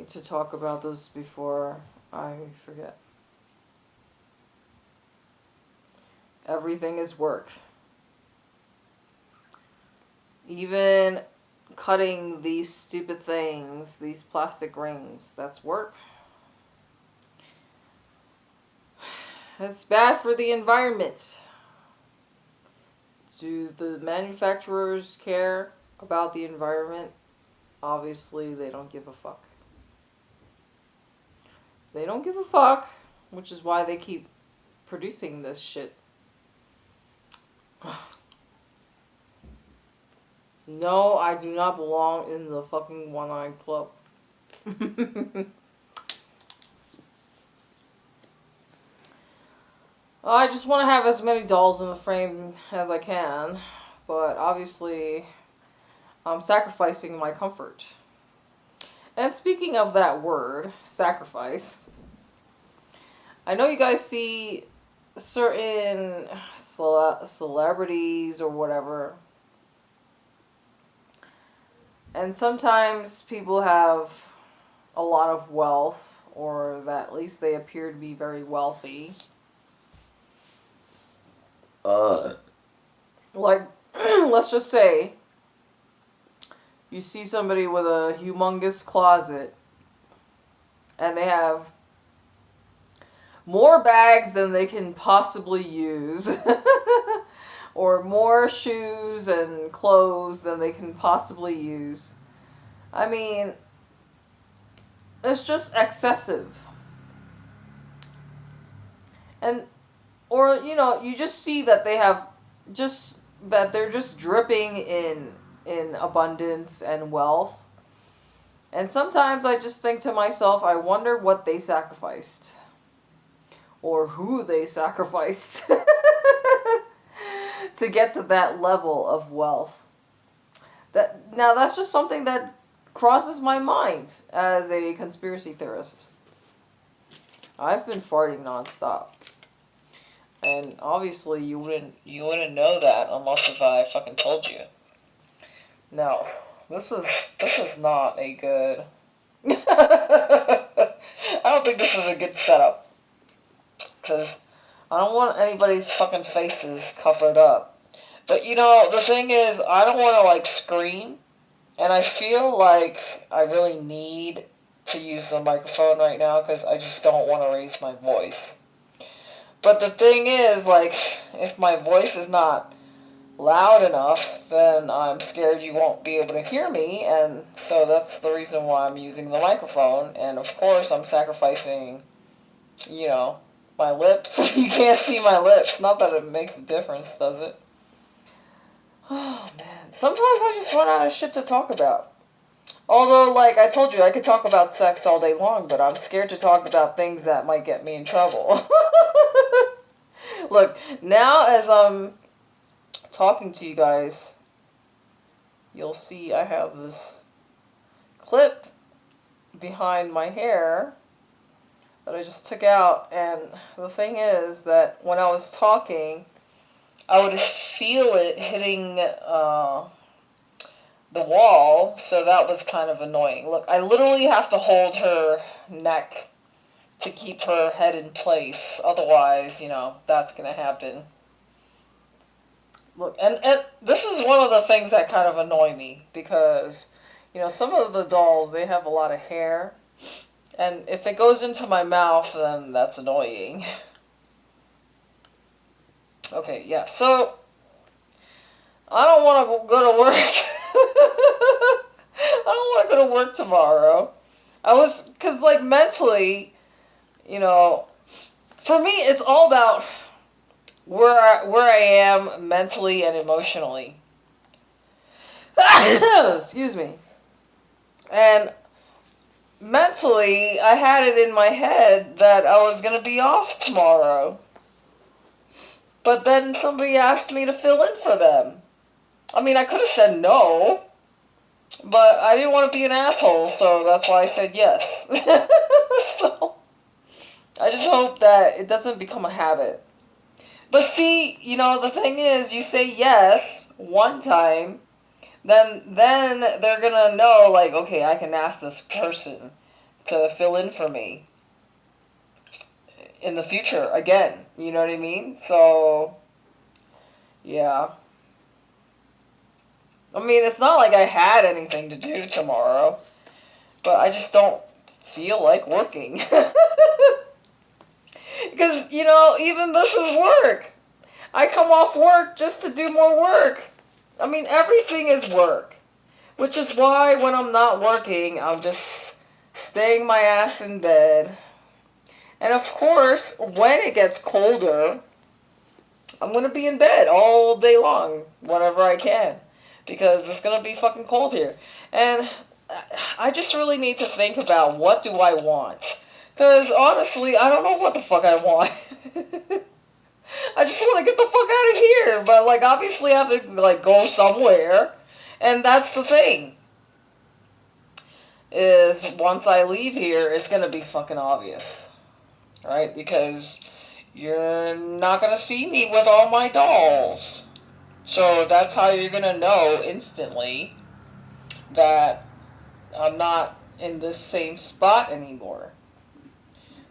to talk about this before I forget. Everything is work. Even cutting these stupid things, these plastic rings, that's work. It's bad for the environment. Do the manufacturers care about the environment? Obviously, they don't give a fuck. They don't give a fuck, which is why they keep producing this shit. No, I do not belong in the fucking one-eyed club. I just want to have as many dolls in the frame as I can, but obviously I'm sacrificing my comfort. And speaking of that word, sacrifice, I know you guys see certain celebrities or whatever, and sometimes people have a lot of wealth, or that at least they appear to be very wealthy. Like, let's just say you see somebody with a humongous closet and they have more bags than they can possibly use, or more shoes and clothes than they can possibly use. I mean, it's just excessive. And, or, you know, you just see that they have just, that they're just dripping in abundance and wealth. And sometimes I just think to myself, I wonder what they sacrificed. Or who they sacrificed to get to that level of wealth. Now that's just something that crosses my mind as a conspiracy theorist. I've been farting nonstop. And obviously you wouldn't know that unless if I fucking told you. No, this is not a good I don't think this is a good setup. Because I don't want anybody's fucking faces covered up. But, you know, the thing is, I don't want to, like, scream. And I feel like I really need to use the microphone right now because I just don't want to raise my voice. But the thing is, like, if my voice is not loud enough, then I'm scared you won't be able to hear me. And so that's the reason why I'm using the microphone. And, of course, I'm sacrificing, you know, my lips. You can't see my lips. Not that it makes a difference, does it? Oh, man. Sometimes I just run out of shit to talk about. Although, like I told you, I could talk about sex all day long, but I'm scared to talk about things that might get me in trouble. Look, now as I'm talking to you guys, you'll see I have this clip behind my hair that I just took out, and the thing is that when I was talking, I would feel it hitting the wall, so that was kind of annoying. Look, I literally have to hold her neck to keep her head in place, otherwise, you know, that's going to happen. Look, and this is one of the things that kind of annoy me, because, you know, some of the dolls, they have a lot of hair, and if it goes into my mouth, then that's annoying. Okay, yeah, so I don't want to go to work. I don't want to go to work tomorrow. Because, like, mentally, you know, for me, it's all about where I am mentally and emotionally. Excuse me. And mentally, I had it in my head that I was going to be off tomorrow. But then somebody asked me to fill in for them. I mean, I could have said no, but I didn't want to be an asshole, so that's why I said yes. So, I just hope that it doesn't become a habit. But see, you know, the thing is, you say yes one time, then they're gonna know, like, okay, I can ask this person to fill in for me in the future again. You know what I mean? So, yeah. I mean, it's not like I had anything to do tomorrow, but I just don't feel like working. Because, even this is work. I come off work just to do more work. I mean, everything is work. Which is why when I'm not working, I'm just staying my ass in bed. And of course, when it gets colder, I'm going to be in bed all day long, whenever I can. Because it's going to be fucking cold here. And I just really need to think about, what do I want? Because honestly, I don't know what the fuck I want. I just want to get the fuck out of here. But, like, obviously I have to, like, go somewhere. And that's the thing. Is once I leave here, it's going to be fucking obvious. Right? Because you're not going to see me with all my dolls. So that's how you're going to know instantly that I'm not in this same spot anymore.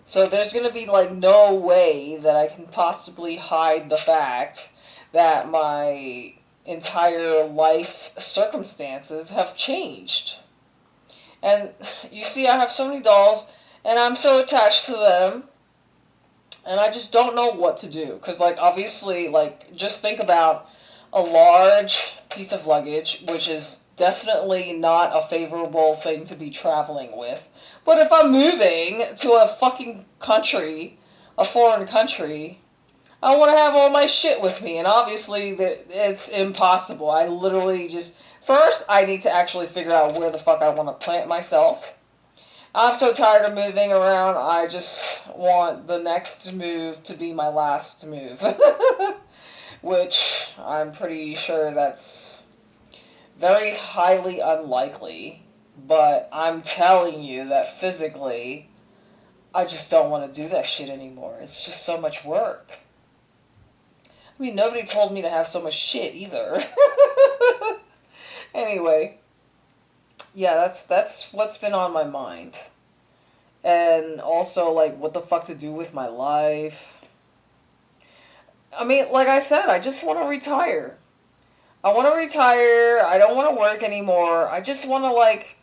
So there's going to be, like, no way that I can possibly hide the fact that my entire life circumstances have changed. And you see, I have so many dolls, and I'm so attached to them, and I just don't know what to do. Because, like, obviously, like, just think about a large piece of luggage, which is definitely not a favorable thing to be traveling with. But if I'm moving to a fucking country, a foreign country, I want to have all my shit with me. And obviously, it's impossible. I literally just... First, I need to actually figure out where the fuck I want to plant myself. I'm so tired of moving around, I just want the next move to be my last move. Which I'm pretty sure that's very highly unlikely. But I'm telling you that physically, I just don't want to do that shit anymore. It's just so much work. I mean, nobody told me to have so much shit either. Anyway, yeah, that's what's been on my mind. And also, like, what the fuck to do with my life. I mean, like I said, I just want to retire. I want to retire. I don't want to work anymore. I just want to, like,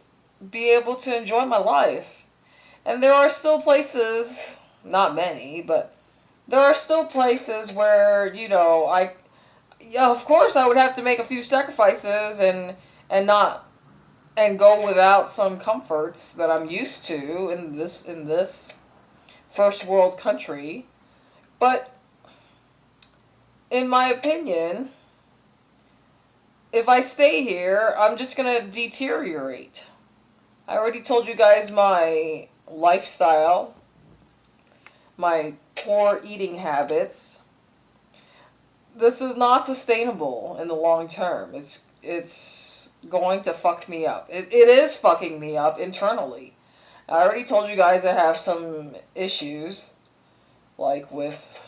be able to enjoy my life. And there are still places, not many, but there are still places where, yeah, of course I would have to make a few sacrifices and not and go without some comforts that I'm used to in this first world country. But in my opinion, if I stay here, I'm just going to deteriorate. I already told you guys my lifestyle, my poor eating habits. This is not sustainable in the long term. It's going to fuck me up. It is fucking me up internally. I already told you guys I have some issues, like with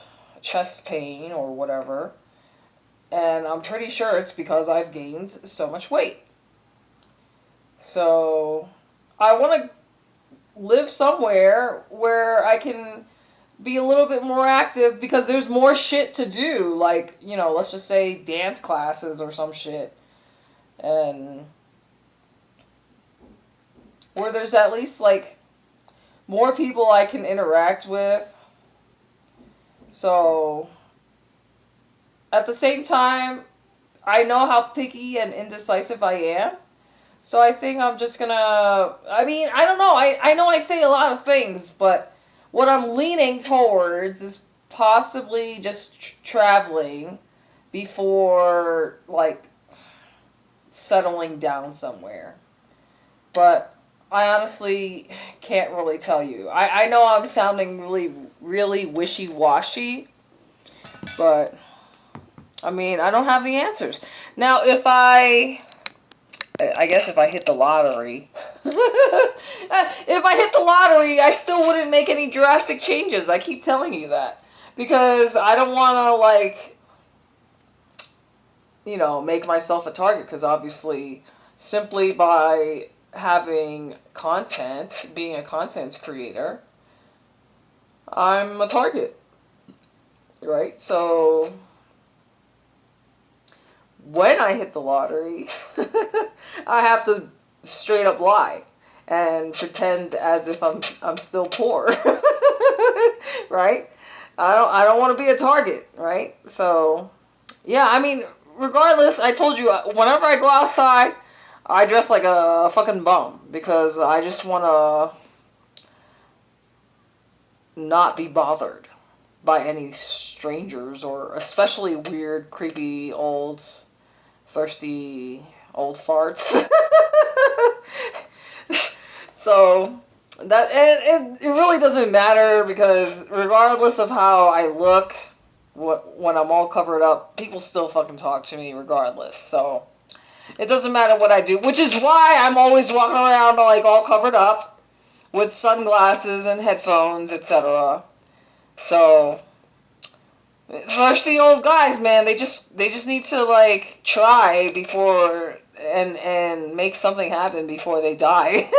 chest pain or whatever. And I'm pretty sure it's because I've gained so much weight. So I want to live somewhere where I can be a little bit more active because there's more shit to do. Like, let's just say dance classes or some shit. And where there's at least, like, more people I can interact with. So at the same time, I know how picky and indecisive I am. So I think I'm just gonna... I mean, I don't know. I know I say a lot of things, but what I'm leaning towards is possibly just traveling before, like, settling down somewhere. But I honestly can't really tell you. I know I'm sounding really, really wishy-washy, but I mean, I don't have the answers. Now, I guess if I hit the lottery, if I hit the lottery, I still wouldn't make any drastic changes. I keep telling you that. Because I don't want to, like, make myself a target. Because obviously, simply by having content, being a content creator, I'm a target, right? So when I hit the lottery, I have to straight up lie and pretend as if I'm still poor, right? I don't want to be a target, right? So yeah, I mean, regardless, I told you whenever I go outside, I dress like a fucking bum because I just want to not be bothered by any strangers or especially weird, creepy, old, thirsty, old farts. So that it really doesn't matter because regardless of how I look, when I'm all covered up, people still fucking talk to me regardless. So it doesn't matter what I do, which is why I'm always walking around like all covered up with sunglasses and headphones, etc. So thirsty old guys, man, they just need to like try before and make something happen before they die.